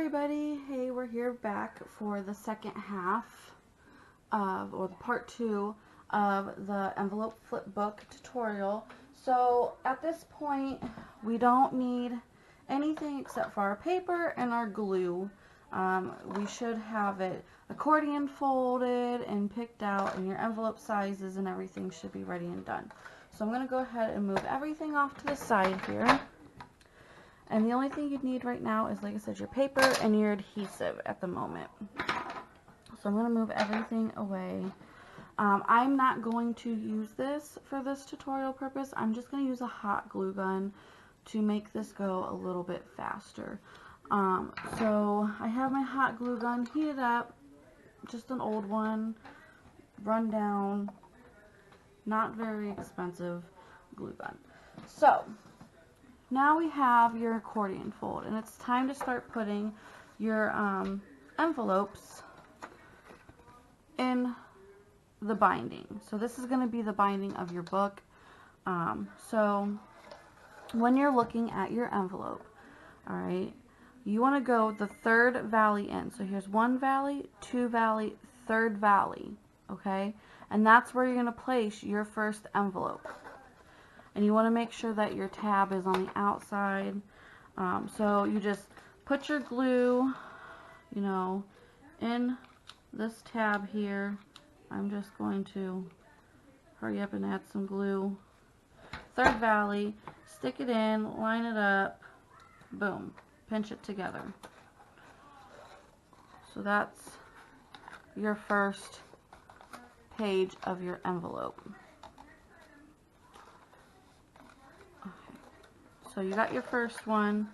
everybody, hey, we're here back for the second half of, or the part 2 of the envelope flip book tutorial. So at this point, we don't need anything except for our paper and our glue. We should have it accordion folded and picked out, and your envelope sizes and everything should be ready and done. So I'm going to go ahead and move everything off to the side here. And the only thing you'd need right now is, like I said, your paper and your adhesive at the moment. So I'm going to move everything away. I'm not going to use this for this tutorial purpose. I'm just going to use a hot glue gun to make this go a little bit faster. So I have my hot glue gun heated up, just an old one, run down, not very expensive glue gun. So now we have your accordion fold, and it's time to start putting your envelopes in the binding. So this is going to be the binding of your book. So when you're looking at your envelope, alright, you want to go the third valley in. So here's one valley, two valley, third valley, okay? And that's where you're going to place your first envelope. And you want to make sure that your tab is on the outside. So you just put your glue, you know, in this tab here. I'm just going to hurry up and add some glue. Third valley, stick it in, line it up, boom, pinch it together. So that's your first page of your envelope. So you got your first one,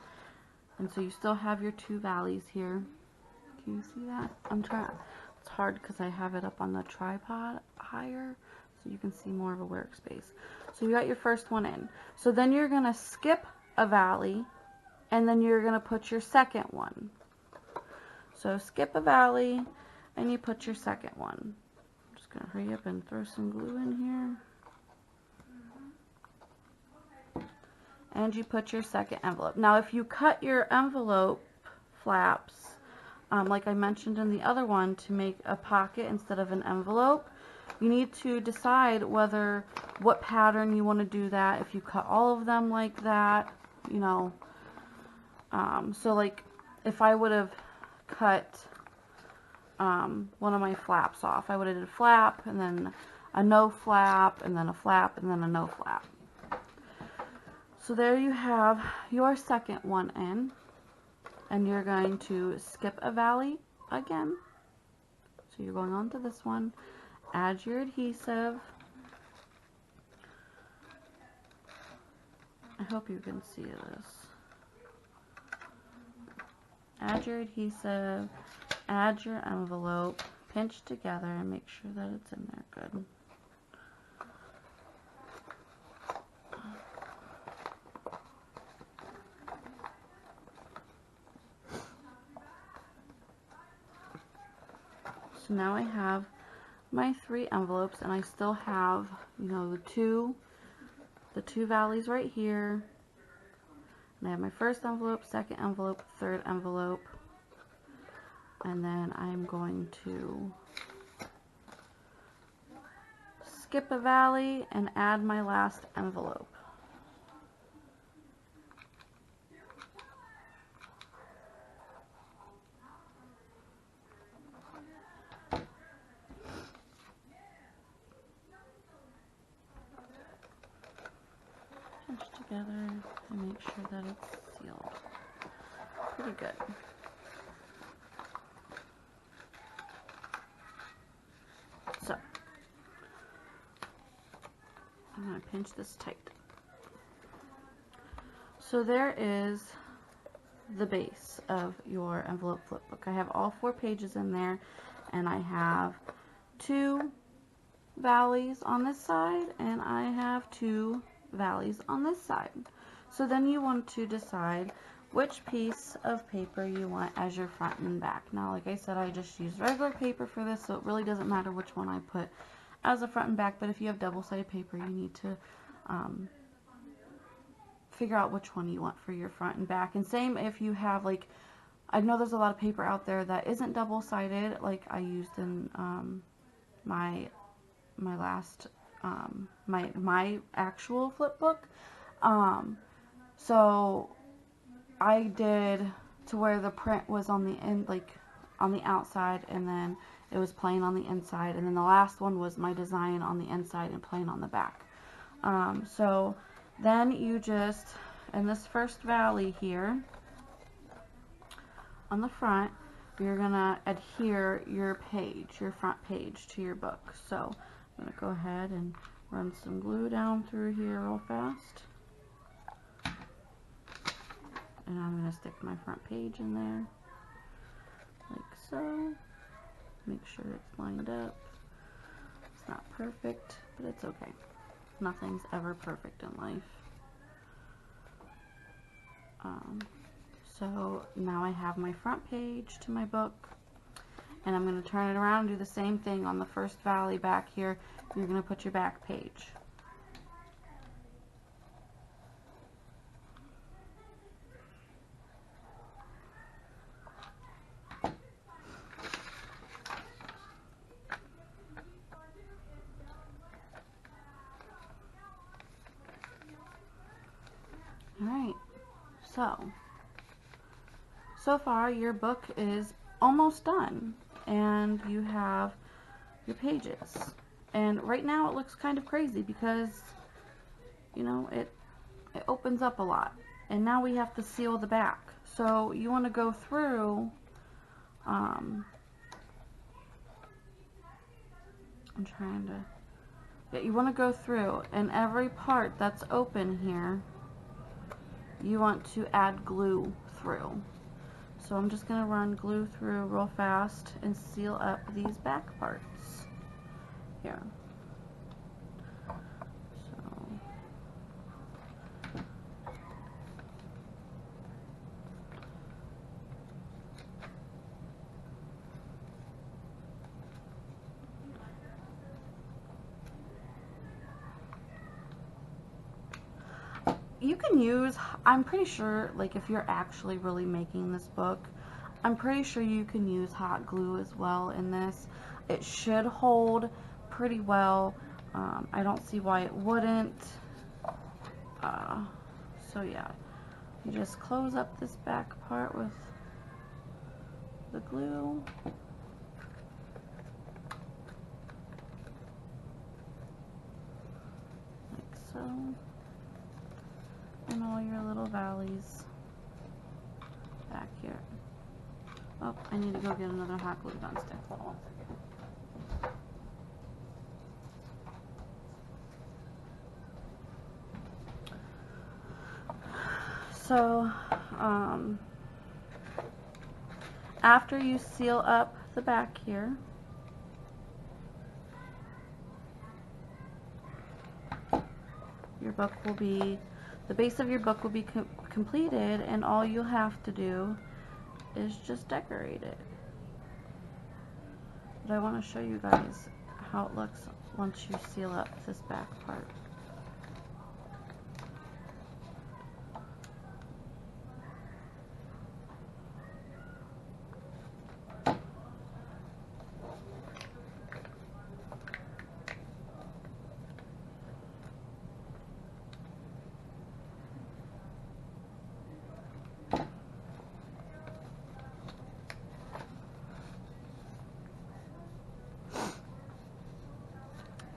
and so you still have your two valleys here. Can you see that? It's hard because I have it up on the tripod higher, so you can see more of a workspace. So you got your first one in. So then you're going to skip a valley, and then you're going to put your second one. So skip a valley, and you put your second one. I'm just going to hurry up and throw some glue in here. And you put your second envelope. Now if you cut your envelope flaps, like I mentioned in the other one, to make a pocket instead of an envelope, you need to decide what pattern you want to do that. If you cut all of them like that, you know, so like if I would have cut one of my flaps off, I would have did a flap and then a no flap and then a flap and then a no flap. So there you have your second one in, and you're going to skip a valley again. So you're going on to this one, add your adhesive. I hope you can see this. Add your adhesive, add your envelope, pinch together and make sure that it's in there good. So now I have my 3 envelopes, and I still have, you know, the two valleys right here. And I have my first envelope, second envelope, third envelope. And then I'm going to skip a valley and add my last envelope. Together and make sure that it's sealed. Pretty good. So I'm going to pinch this tight. So there is the base of your envelope flip book. I have all 4 pages in there, and I have 2 valleys on this side, and I have 2 valleys on this side. So then you want to decide which piece of paper you want as your front and back. Now, like I said, I just used regular paper for this, so it really doesn't matter which one I put as a front and back, but if you have double-sided paper, you need to figure out which one you want for your front and back. And same if you have like I know there's a lot of paper out there that isn't double-sided like I used in my last my actual flip book. So I did to where the print was on the end, like on the outside, and then it was plain on the inside, and then the last one was my design on the inside and plain on the back. So then you just, in this first valley here on the front, you're gonna adhere your page, your front page, to your book. So I'm gonna go ahead and run some glue down through here real fast, and I'm gonna stick my front page in there like so. Make sure it's lined up. It's not perfect, but it's okay. Nothing's ever perfect in life. So now I have my front page to my book, and I'm going to turn it around and do the same thing on the first valley back here. You're going to put your back page. Alright, so far your book is almost done, and you have your pages. And right now it looks kind of crazy because, you know, it opens up a lot. And now we have to seal the back. So you want to go through, I'm trying to, yeah, you want to go through, and every part that's open here, you want to add glue through. So I'm just going to run glue through real fast and seal up these back parts here. So you can use, I'm pretty sure, like if you're actually really making this book, I'm pretty sure you can use hot glue as well in this. It should hold pretty well. I don't see why it wouldn't. So yeah, you just close up this back part with the glue. Like so. And all your little valleys back here. Oh, I need to go get another hot glue gun stick. Hold on 1 second. So, after you seal up the back here, your book will be, the base of your book will be completed, and all you'll have to do is just decorate it. But I want to show you guys how it looks once you seal up this back part.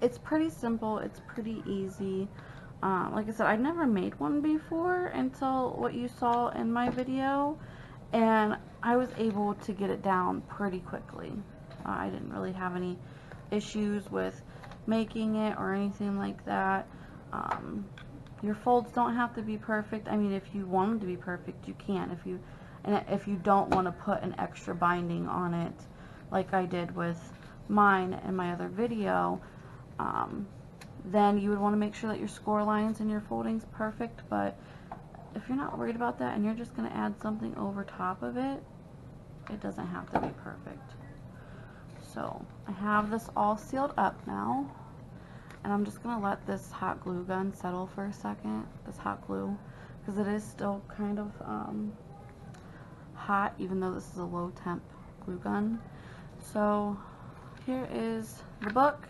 It's pretty simple, it's pretty easy. Like I said, I never made one before until what you saw in my video, and I was able to get it down pretty quickly. I didn't really have any issues with making it or anything like that. Your folds don't have to be perfect. I mean, if you want them to be perfect, you can. If you don't want to put an extra binding on it, like I did with mine in my other video, then you would want to make sure that your score lines and your folding's perfect. But if you're not worried about that and you're just going to add something over top of it, it doesn't have to be perfect. So I have this all sealed up now, and I'm just going to let this hot glue gun settle for a second, this hot glue, because it is still kind of hot, even though this is a low temp glue gun. So here is the book,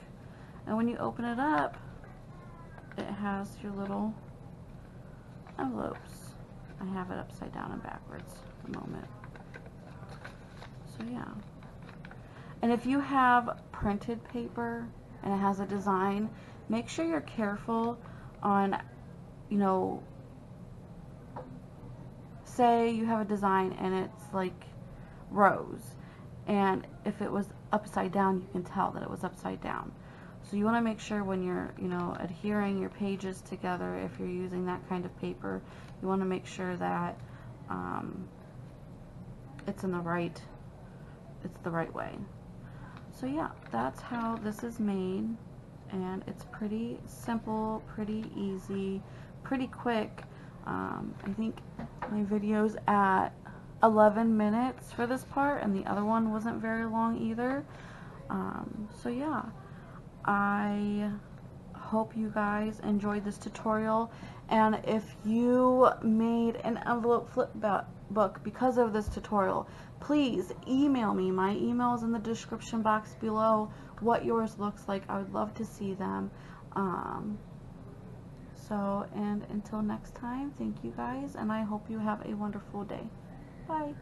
and when you open it up, it has your little envelopes. I have it upside down and backwards at the moment. So yeah. And if you have printed paper and it has a design, make sure you're careful on, you know, say you have a design and it's like rose, and if it was upside down, you can tell that it was upside down. So you want to make sure when you're, you know, adhering your pages together, if you're using that kind of paper, you want to make sure that it's the right way. So yeah, that's how this is made, and it's pretty simple, pretty easy, pretty quick. I think my video's at 11 minutes for this part, and the other one wasn't very long either. So yeah, I hope you guys enjoyed this tutorial, and if you made an envelope flip book because of this tutorial, please email me. My email is in the description box below, what yours looks like. I would love to see them. And until next time, thank you guys, and I hope you have a wonderful day. Bye.